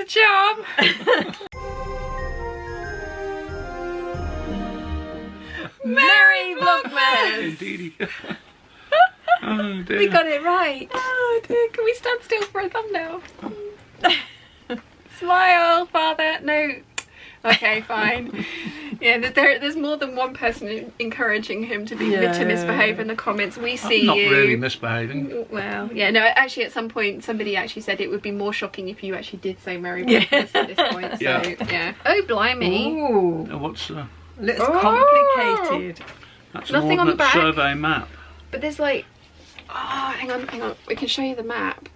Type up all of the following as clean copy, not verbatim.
charm. Merry Vlogmas! Indeed. Oh dear. We got it right. Oh dear, can we stand still for a thumbnail? Smile, father. No. Okay, fine. Yeah, there's more than one person encouraging him to misbehave in the comments. We see I'm not you. really misbehaving. Well, yeah, no, actually at some point somebody actually said it would be more shocking if you actually did say Merry Vlogmas at this point. So, yeah. Oh, blimey. Ooh. What's Looks complicated. that's Nothing an on the ordnance back. survey map. But there's like, oh, hang on. We can show you the map.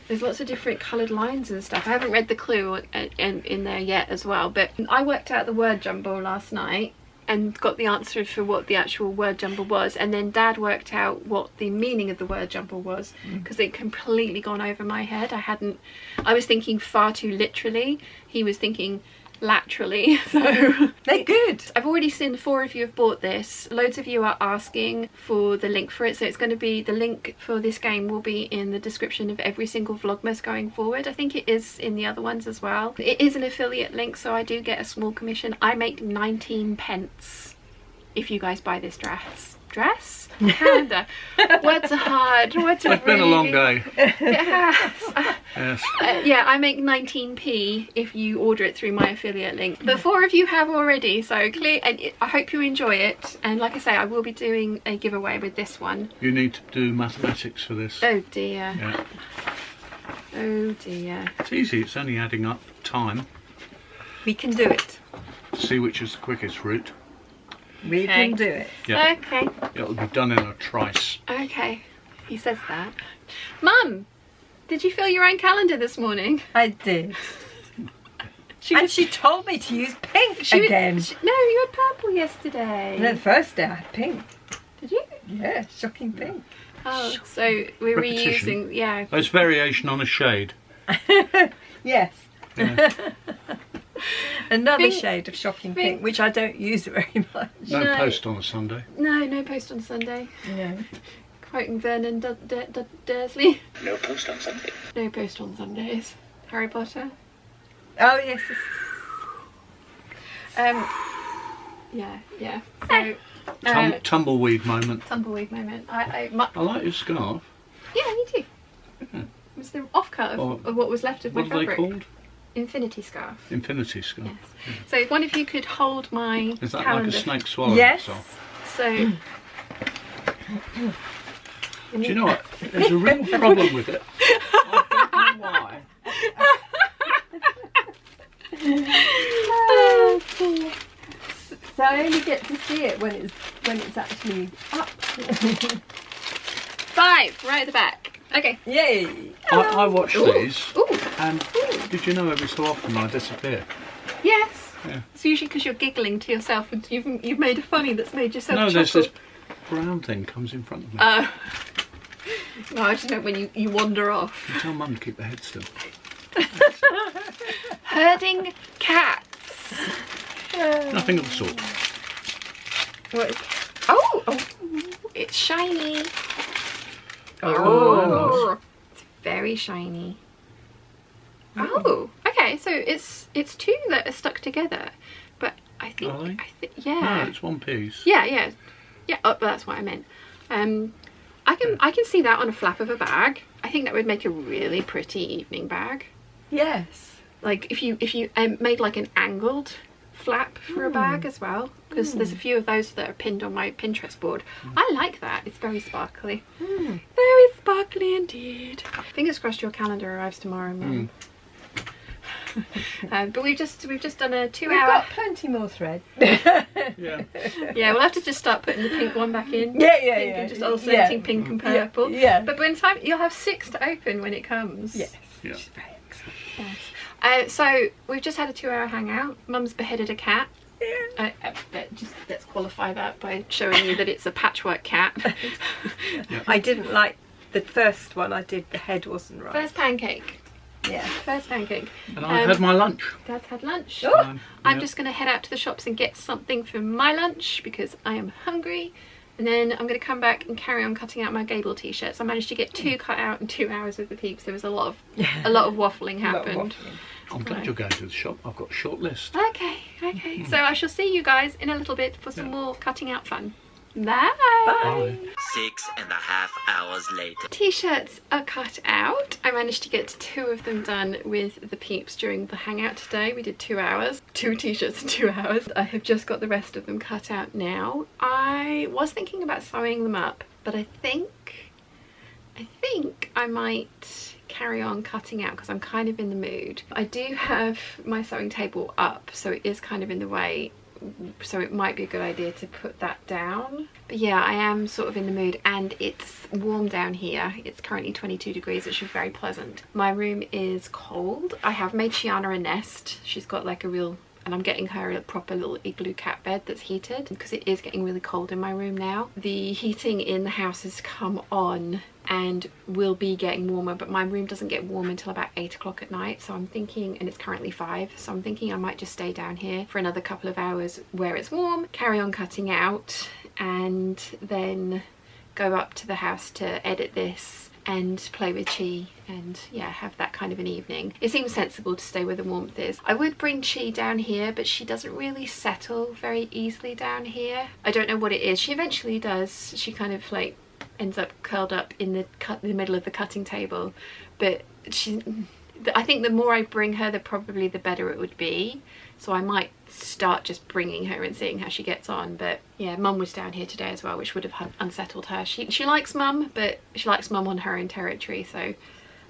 There's lots of different coloured lines and stuff. I haven't read the clue in there yet as well, but I worked out the word jumble last night and got the answer for what the actual word jumble was, and then Dad worked out what the meaning of the word jumble was, because it completely gone over my head. I was thinking far too literally. He was thinking laterally, so they're good. I've already seen 4 of you have bought this. Loads of you are asking for the link for it, so it's going to be, the link for this game will be in the description of every single Vlogmas going forward. I think it is in the other ones as well. It is an affiliate link, so I do get a small commission. I make 19 pence if you guys buy this calendar. Words are hard. Words are It's been a long day. It has. Yes. Yeah, I make 19p if you order it through my affiliate link. But 4 of you have already, so clear. And I hope you enjoy it. And like I say, I will be doing a giveaway with this one. You need to do mathematics for this. Oh dear. Yeah. Oh dear. It's easy. It's only adding up time We can do it. to see which is the quickest route. We can do it. Yeah. Okay. It'll be done in a trice. Okay. He says that. Mum, did you fill your own calendar this morning? I did. She told me to use pink again. No, you had purple yesterday. No, the first day I had pink. Did you? Yeah, shocking pink. Oh, so we're Repetition. reusing, yeah. It's variation on a shade. Yes. Yeah. Another Pink- shade of shocking pink. pink, which I don't use very much. No No. post on a Sunday. No post on Sunday. Yeah. Quoting Vernon Dursley. No post on Sunday. No post on Sundays. Harry Potter. Oh yes. Yeah. So Tumbleweed moment. tumbleweed moment. I like your scarf. Yeah, me too. It was the offcut of what was left of my What are they fabric. called? Infinity scarf. Infinity scarf. Yes. So if one of you could hold my Is that calendar. like a snake swallowing Yes. itself? So Do you know what? There's a real problem with it. I don't know why. So I only get to see it when it's actually up. 5, right at the back. Okay. Yay! I watch these, Ooh. and did you know every so often I disappear? Yes. Yeah. It's usually because you're giggling to yourself and you've made a funny that's made yourself No, chuckle. there's this brown thing comes in front of me. No, I just know when you wander off. You tell Mum to keep her head still. Herding cats. Nothing of the sort. What? Oh, it's shiny. Oh, It's very shiny. Oh, okay. So it's 2 that are stuck together, but I think Are they? yeah. No, it's one piece. Yeah. Oh, that's what I meant. I can see that on a flap of a bag. I think that would make a really pretty evening bag. Yes. Like if you made like an angled flap for a bag as well, because there's a few of those that are pinned on my Pinterest board. I like that. It's very sparkly. Very sparkly indeed. Fingers crossed your calendar arrives tomorrow, Mum. But we've just done a 2 We've hour. got plenty more thread. Yeah. Yeah, we'll have to just start putting the pink one back in. Yeah. Pink and just alternating pink and purple. Yeah. But by the time you'll have 6 to open when it comes. Yes. Yeah. Which is very exciting. Yes. So we've just had a 2 hour hangout. Mum's beheaded a cat. Yeah. Just let's qualify that by showing you that it's a patchwork cat. I didn't like the first one I did. The head wasn't right. First pancake. Yeah. First pancake. And I've had my lunch. Dad's had lunch. Oh. I'm Yeah. just going to head out to the shops and get something for my lunch because I am hungry. And then I'm going to come back and carry on cutting out my Gable t-shirts. I managed to get 2 cut out in 2 hours with the Peeps. There was a lot of waffling happened. I'm glad you're going to the shop. I've got a short list. Okay. So I shall see you guys in a little bit for some more cutting out fun. Bye. Bye. 6.5 hours later. T-shirts are cut out. I managed to get 2 of them done with the Peeps during the hangout today. We did 2 hours. 2 t-shirts in 2 hours. I have just got the rest of them cut out now. I was thinking about sewing them up, but I think I might carry on cutting out because I'm kind of in the mood. I do have my sewing table up, so it is kind of in the way, so it might be a good idea to put that down. But yeah, I am sort of in the mood, and it's warm down here. It's currently 22 degrees, which is very pleasant. My room is cold. I have made Shiana a nest. She's got like a real, and I'm getting her a proper little igloo cat bed that's heated because it is getting really cold in my room now. The heating in the house has come on and will be getting warmer, but my room doesn't get warm until about 8 o'clock at night, so I'm thinking, and it's currently 5, so I'm thinking I might just stay down here for another couple of hours where it's warm, carry on cutting out, and then go up to the house to edit this and play with Chi, and yeah, have that kind of an evening. It seems sensible to stay where the warmth is. I would bring Chi down here, but she doesn't really settle very easily down here. I don't know what it is. She eventually does. She kind of like ends up curled up in the middle of the cutting table, but I think the more I bring her, the better it would be. So I might start just bringing her and seeing how she gets on. But yeah, Mum was down here today as well, which would have unsettled her. She likes Mum, but she likes Mum on her own territory, so I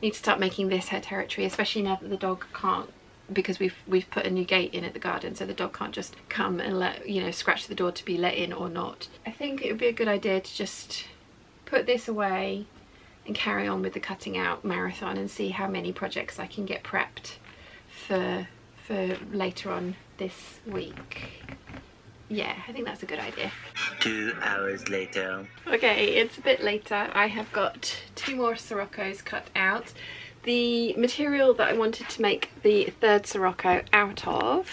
need to start making this her territory, especially now that the dog can't, because we've put a new gate in at the garden, so the dog can't just come and let, you know, scratch the door to be let in or not. I think it would be a good idea to just put this away and carry on with the cutting out marathon and see how many projects I can get prepped for later on this week. Yeah, I think that's a good idea. 2 hours later. Okay, it's a bit later. I have got 2 more Siroccos cut out. The material that I wanted to make the 3rd Sirocco out of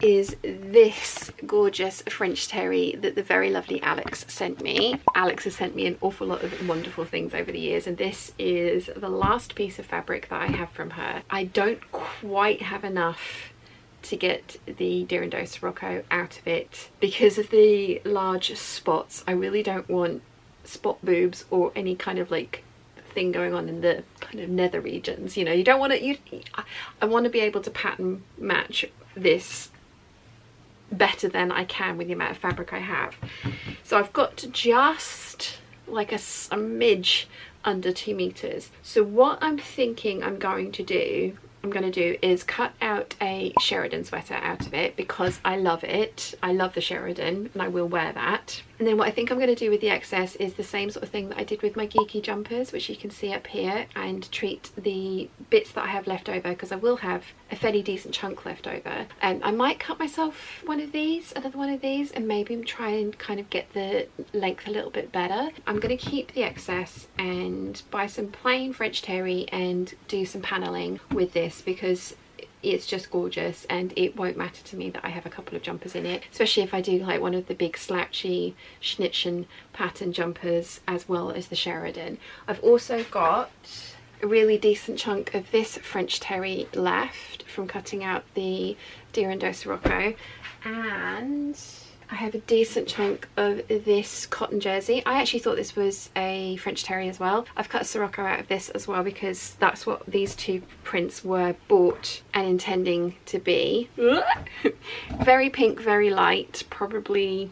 is this gorgeous French terry that the very lovely Alex sent me. Alex has sent me an awful lot of wonderful things over the years, and this is the last piece of fabric that I have from her. I don't quite have enough to get the Deer and Doe Sirocco out of it because of the large spots. I really don't want spot boobs or any kind of like thing going on in the kind of nether regions, you know. You don't want to, I want to be able to pattern match this better than I can with the amount of fabric I have. So I've got to just like a smidge under 2 meters. So what I'm thinking I'm going to do is cut out a Sheridan sweater out of it because I love it. I love the Sheridan and I will wear that. And then what I think I'm going to do with the excess is the same sort of thing that I did with my geeky jumpers, which you can see up here, and treat the bits that I have left over, because I will have a fairly decent chunk left over. And I might cut myself one of these, another one of these, and maybe try and kind of get the length a little bit better. I'm going to keep the excess and buy some plain French terry and do some paneling with this because it's just gorgeous, and it won't matter to me that I have a couple of jumpers in it, especially if I do like one of the big slouchy Schnittchen pattern jumpers as well as the Sheridan. I've also got a really decent chunk of this French terry left from cutting out the Deer and Doe Sirocco, and I have a decent chunk of this cotton jersey. I actually thought this was a French terry as well. I've cut a Sirocco out of this as well because that's what these 2 prints were bought and intending to be. Very pink, very light, probably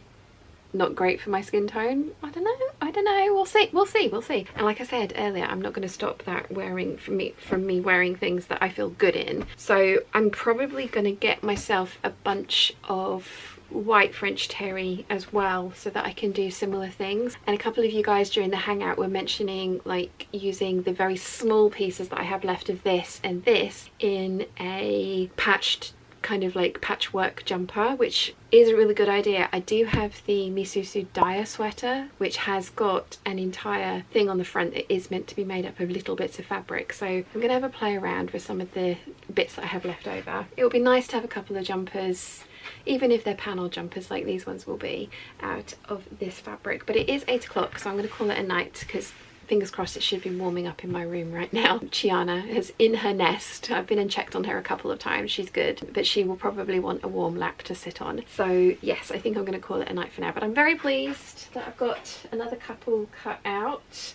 not great for my skin tone. I don't know, we'll see. And like I said earlier, I'm not going to stop that from me wearing things that I feel good in. So I'm probably going to get myself a bunch of white French terry as well so that I can do similar things. And a couple of you guys during the hangout were mentioning like using the very small pieces that I have left of this and this in a patched kind of like patchwork jumper, which is a really good idea. I do have the Misusu Dyer sweater, which has got an entire thing on the front that is meant to be made up of little bits of fabric, so I'm going to have a play around with some of the bits that I have left over. It would be nice to have a couple of jumpers even if they're panel jumpers like these ones will be, out of this fabric. But it is 8 o'clock, so I'm going to call it a night because fingers crossed it should be warming up in my room right now. Chiana is in her nest. I've been and checked on her a couple of times. She's good, but she will probably want a warm lap to sit on. So yes, I think I'm going to call it a night for now, but I'm very pleased that I've got another couple cut out.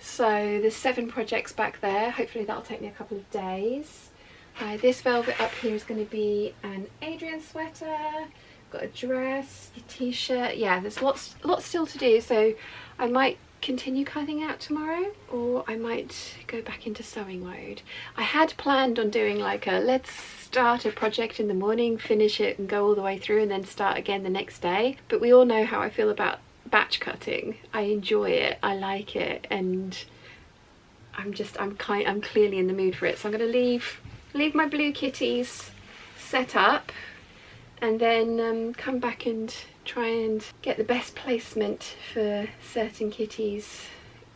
So there's 7 projects back there. Hopefully that'll take me a couple of days. This velvet up here is going to be an Adrian sweater. Got a dress, a t-shirt. Yeah, there's lots still to do, so I might continue cutting out tomorrow, or I might go back into sewing mode. I had planned on doing like a let's start a project in the morning, finish it and go all the way through and then start again the next day, but we all know how I feel about batch cutting. I enjoy it, I like it, and I'm clearly in the mood for it. So I'm going to leave my blue kitties set up and then come back and try and get the best placement for certain kitties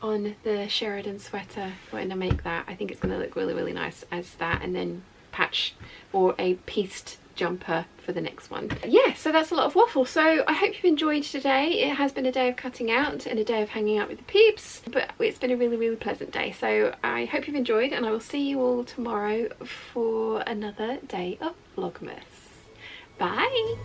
on the Sheridan sweater when I make that. I think it's going to look really, really nice as that, and then patch or a pieced jumper for the next one. Yeah, so that's a lot of waffle. So I hope you've enjoyed today. It has been a day of cutting out and a day of hanging out with the peeps, but it's been a really, really pleasant day. So I hope you've enjoyed, and I will see you all tomorrow for another day of Vlogmas. Bye!